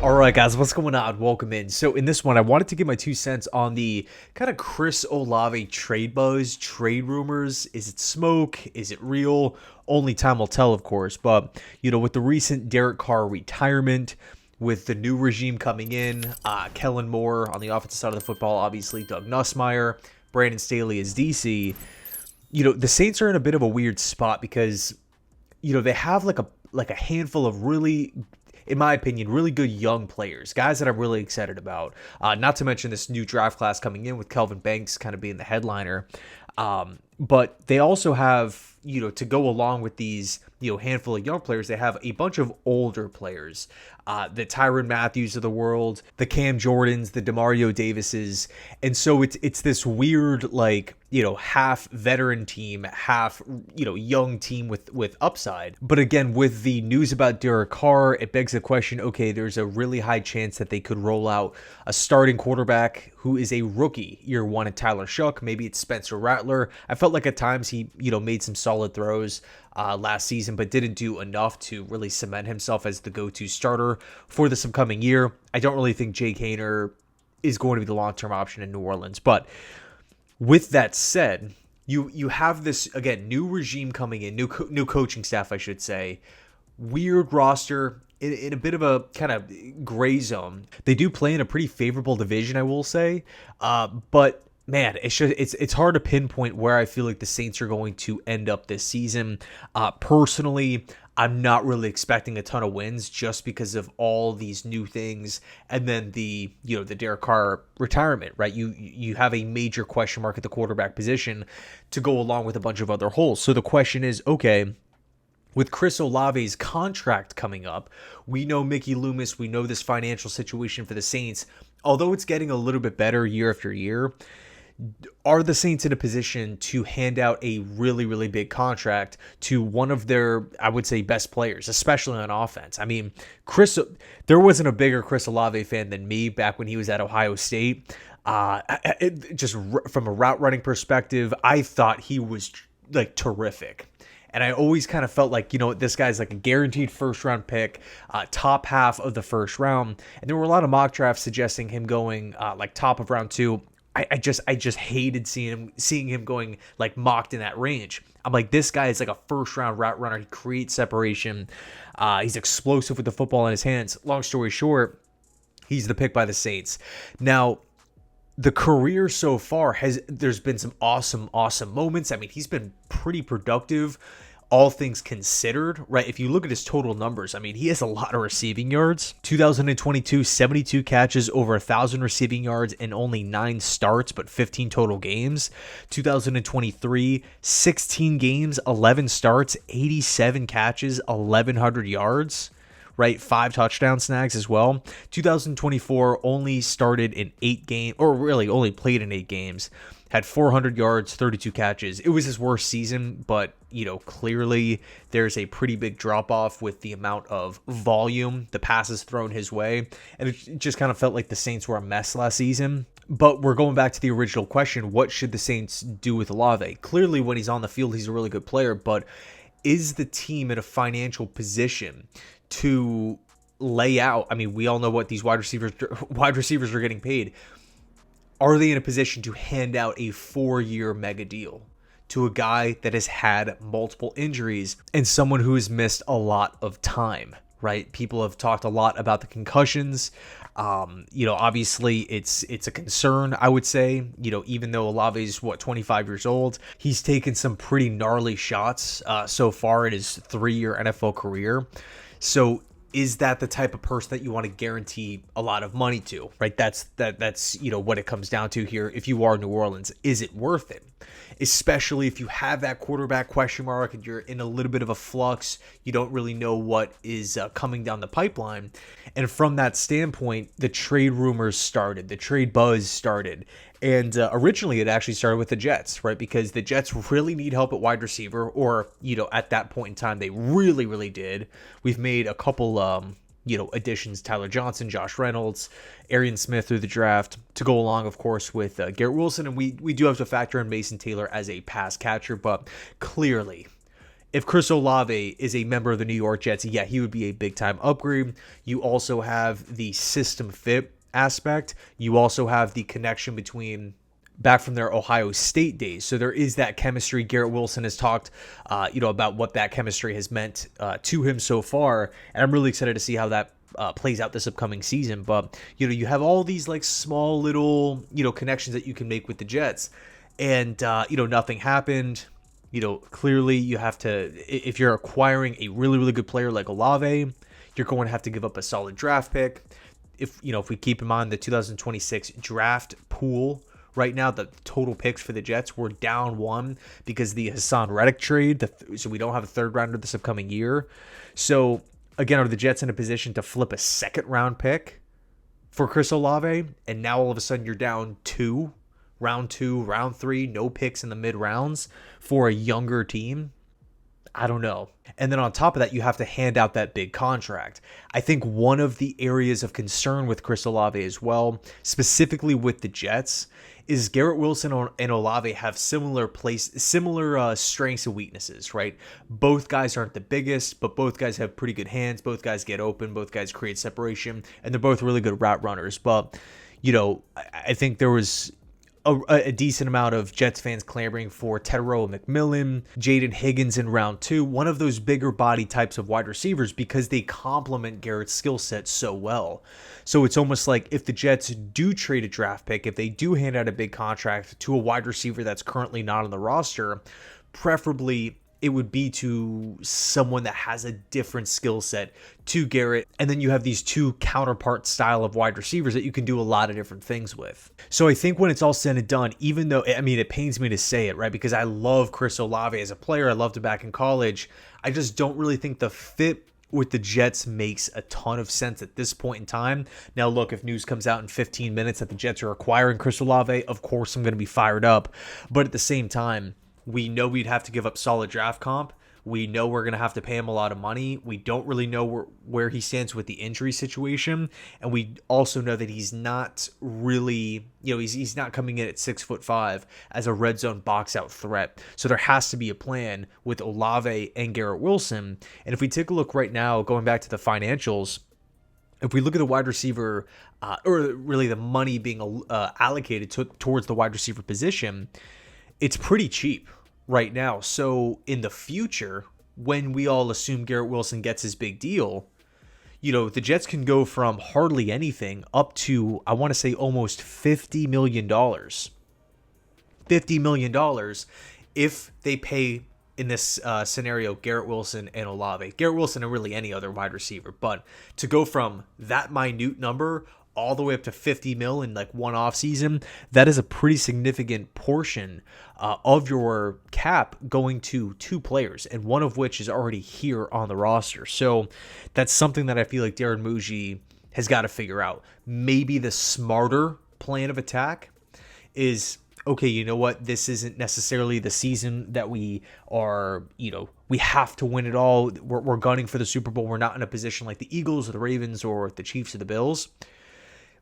All right, guys, what's going on? Welcome in. So in this one, I wanted to give my 2 cents on the kind of Chris Olave trade buzz, trade rumors. Is it smoke? Is it real? Only time will tell, of course. But, with the recent Derek Carr retirement, with the new regime coming in, Kellen Moore on the offensive side of the football, obviously Doug Nussmeier, Brandon Staley as DC, the Saints are in a bit of a weird spot because, they have like a handful of really, in my opinion, really good young players, guys that I'm really excited about. Not to mention this new draft class coming in with Kelvin Banks kind of being the headliner. But they also have, to go along with these, handful of young players, they have a bunch of older players. The Tyrann Matthews of the world, the Cam Jordans, the DeMario Davises. And so it's this weird, half veteran team, half, young team with upside. But again, with the news about Derek Carr, it begs the question, okay, there's a really high chance that they could roll out a starting quarterback who is a rookie year one at Tyler Shuck. Maybe it's Spencer Rattler. I felt like at times he, made some solid throws last season, but didn't do enough to really cement himself as the go-to starter for this upcoming year. I don't really think Jake Haener is going to be the long-term option in New Orleans. But with that said, you have this, again, new regime coming in, new coaching staff, I should say, weird roster, in a bit of a kind of gray zone. They do play in a pretty favorable division, I will say, but man, it's hard to pinpoint where I feel like the Saints are going to end up this season. Personally, I'm not really expecting a ton of wins just because of all these new things, and then the Derek Carr retirement, right? You have a major question mark at the quarterback position to go along with a bunch of other holes. So the question is, okay, with Chris Olave's contract coming up, we know Mickey Loomis, we know this financial situation for the Saints. Although it's getting a little bit better year after year, are the Saints in a position to hand out a really, really big contract to one of their, I would say, best players, especially on offense? I mean, there wasn't a bigger Chris Olave fan than me back when he was at Ohio State. Just from a route running perspective, I thought he was terrific. And I always kind of felt like, this guy's like a guaranteed first round pick, top half of the first round. And there were a lot of mock drafts suggesting him going top of round 2. I just hated seeing him going mocked in that range. I'm like, this guy is like a first round route runner. He creates separation. He's explosive with the football in his hands. Long story short, he's the pick by the Saints. Now, the career so far there's been some awesome moments. I mean, he's been pretty productive, all things considered, right? If you look at his total numbers, I mean, he has a lot of receiving yards. 2022, 72 catches, over 1,000 receiving yards in only 9 starts, but 15 total games. 2023, 16 games, 11 starts, 87 catches, 1,100 yards. Right, 5 touchdown snags as well. 2024 only started in 8 games, or really only played in 8 games. Had 400 yards, 32 catches. It was his worst season, but clearly there's a pretty big drop off with the amount of volume, the passes thrown his way, and it just kind of felt like the Saints were a mess last season. But we're going back to the original question: what should the Saints do with Olave? Clearly, when he's on the field, he's a really good player, but is the team in a financial position to lay out? I mean, we all know what these wide receivers are getting paid. Are they in a position to hand out a 4-year mega deal to a guy that has had multiple injuries and someone who has missed a lot of time, right? People have talked a lot about the concussions. Obviously it's a concern, I would say. Even though Olave's 25 years old, he's taken some pretty gnarly shots so far in his 3-year NFL career. So is that the type of person that you want to guarantee a lot of money to, right? That's what it comes down to here. If you are New Orleans, is it worth it? Especially if you have that quarterback question mark and you're in a little bit of a flux, you don't really know what is coming down the pipeline. And from that standpoint, the trade rumors started, the trade buzz started. And originally it actually started with the Jets, right? Because the Jets really need help at wide receiver, or, at that point in time, they really, really did. We've made a couple, additions: Tyler Johnson, Josh Reynolds, Arian Smith through the draft, to go along, of course, with Garrett Wilson. And we do have to factor in Mason Taylor as a pass catcher, but clearly if Chris Olave is a member of the New York Jets, yeah, he would be a big time upgrade. You also have the system fit aspect. You also have the connection between back from their Ohio State days. So there is that chemistry. Garrett Wilson has talked, about what that chemistry has meant to him so far. And I'm really excited to see how that plays out this upcoming season. But, you have all these like small little, connections that you can make with the Jets. And, nothing happened. Clearly you have to, if you're acquiring a really, really good player like Olave, you're going to have to give up a solid draft pick. If we keep in mind the 2026 draft pool right now, the total picks for the Jets were down one because the Hassan Reddick trade, so we don't have a third rounder this upcoming year. So again, are the Jets in a position to flip a second round pick for Chris Olave? And now all of a sudden you're down round two, round three, no picks in the mid rounds for a younger team? I don't know. And then on top of that, you have to hand out that big contract. I think one of the areas of concern with Chris Olave as well, specifically with the Jets, is Garrett Wilson and Olave have similar strengths and weaknesses, right? Both guys aren't the biggest, but both guys have pretty good hands. Both guys get open. Both guys create separation, and they're both really good route runners. But, I think there was a decent amount of Jets fans clamoring for Tedero McMillan, Jaden Higgins in round two, one of those bigger body types of wide receivers, because they complement Garrett's skill set so well. So it's almost like if the Jets do trade a draft pick, if they do hand out a big contract to a wide receiver that's currently not on the roster, preferably it would be to someone that has a different skill set to Garrett. And then you have these two counterpart style of wide receivers that you can do a lot of different things with. So I think when it's all said and done, even though, it pains me to say it, right? Because I love Chris Olave as a player. I loved him back in college. I just don't really think the fit with the Jets makes a ton of sense at this point in time. Now, look, if news comes out in 15 minutes that the Jets are acquiring Chris Olave, of course I'm going to be fired up. But at the same time, we know we'd have to give up solid draft comp. We know we're going to have to pay him a lot of money. We don't really know where he stands with the injury situation. And we also know that he's not really, he's not coming in at 6'5" as a red zone box out threat. So there has to be a plan with Olave and Garrett Wilson. And if we take a look right now, going back to the financials, if we look at the wide receiver, or really the money being allocated towards the wide receiver position, it's pretty cheap right now. So in the future, when we all assume Garrett Wilson gets his big deal, the Jets can go from hardly anything up to, I want to say, almost $50 million. $50 million if they pay, in this scenario, Garrett Wilson and Olave. Garrett Wilson and really any other wide receiver. But to go from that minute number all the way up to 50 mil in like one off season, that is a pretty significant portion of your cap going to two players, and one of which is already here on the roster. So that's something that I feel like Darren Muji has got to figure out. Maybe the smarter plan of attack is, okay, you know what? This isn't necessarily the season that we are, we have to win it all. We're gunning for the Super Bowl. We're not in a position like the Eagles or the Ravens or the Chiefs or the Bills.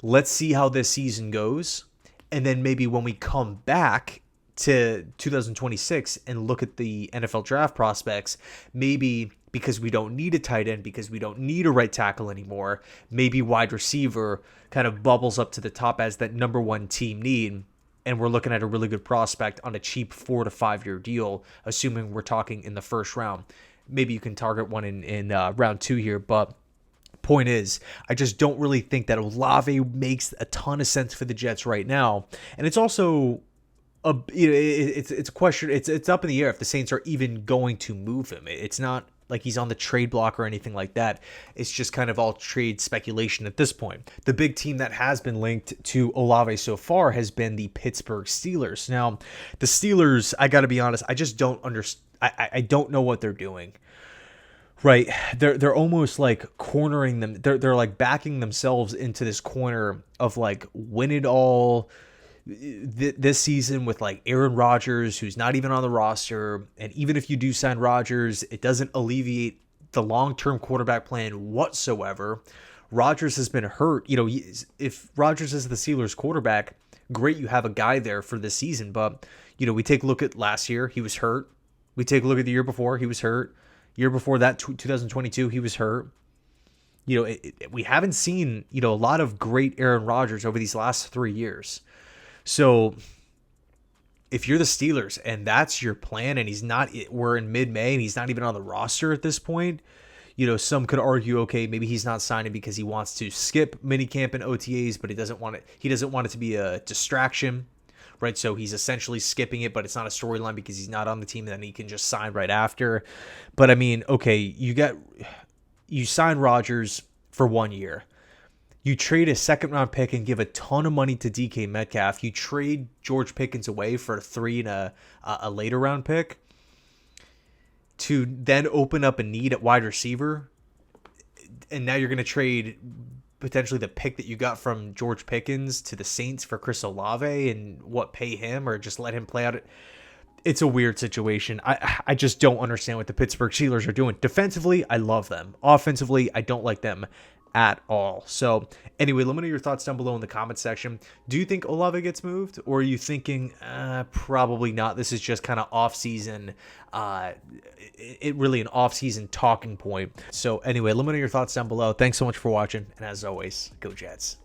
Let's see how this season goes. And then maybe when we come back to 2026 and look at the NFL draft prospects, maybe because we don't need a tight end, because we don't need a right tackle anymore, maybe wide receiver kind of bubbles up to the top as that number one team need. And we're looking at a really good prospect on a cheap 4 to 5 year deal, assuming we're talking in the first round. Maybe you can target one in round two here, but point is, I just don't really think that Olave makes a ton of sense for the Jets right now. And it's also it's a question. It's up in the air if the Saints are even going to move him. It's not like he's on the trade block or anything like that. It's just kind of all trade speculation at this point. The big team that has been linked to Olave so far has been the Pittsburgh Steelers. Now, the Steelers, I got to be honest, I just don't understand. I don't know what they're doing. Right, they're almost like cornering them. They're like backing themselves into this corner of like win it all this season with like Aaron Rodgers, who's not even on the roster. And even if you do sign Rodgers, it doesn't alleviate the long-term quarterback plan whatsoever. Rodgers has been hurt. If Rodgers is the Steelers quarterback, great, you have a guy there for this season. But we take a look at last year, he was hurt. We take a look at the year before, he was hurt. Year before that, 2022, he was hurt. We haven't seen, a lot of great Aaron Rodgers over these last 3 years. So if you're the Steelers and that's your plan, and we're in mid-May and he's not even on the roster at this point, some could argue, okay, maybe he's not signing because he wants to skip minicamp and OTAs, but he doesn't want it to be a distraction, right? So he's essentially skipping it, but it's not a storyline because he's not on the team, and then he can just sign right after. But I mean, okay, you sign Rodgers for 1 year. You trade a second-round pick and give a ton of money to DK Metcalf. You trade George Pickens away for a 3 and a later-round pick to then open up a need at wide receiver. And now you're going to trade potentially the pick that you got from George Pickens to the Saints for Chris Olave and pay him or just let him play out. It's a weird situation. I just don't understand what the Pittsburgh Steelers are doing. Defensively, I love them. Offensively, I don't like them at all. So anyway, let me know your thoughts down below in the comment section. Do you think Olave gets moved, or are you thinking probably not? This is just kind of off-season, really an off-season talking point. So anyway, let me know your thoughts down below. Thanks so much for watching, and as always, go Jets.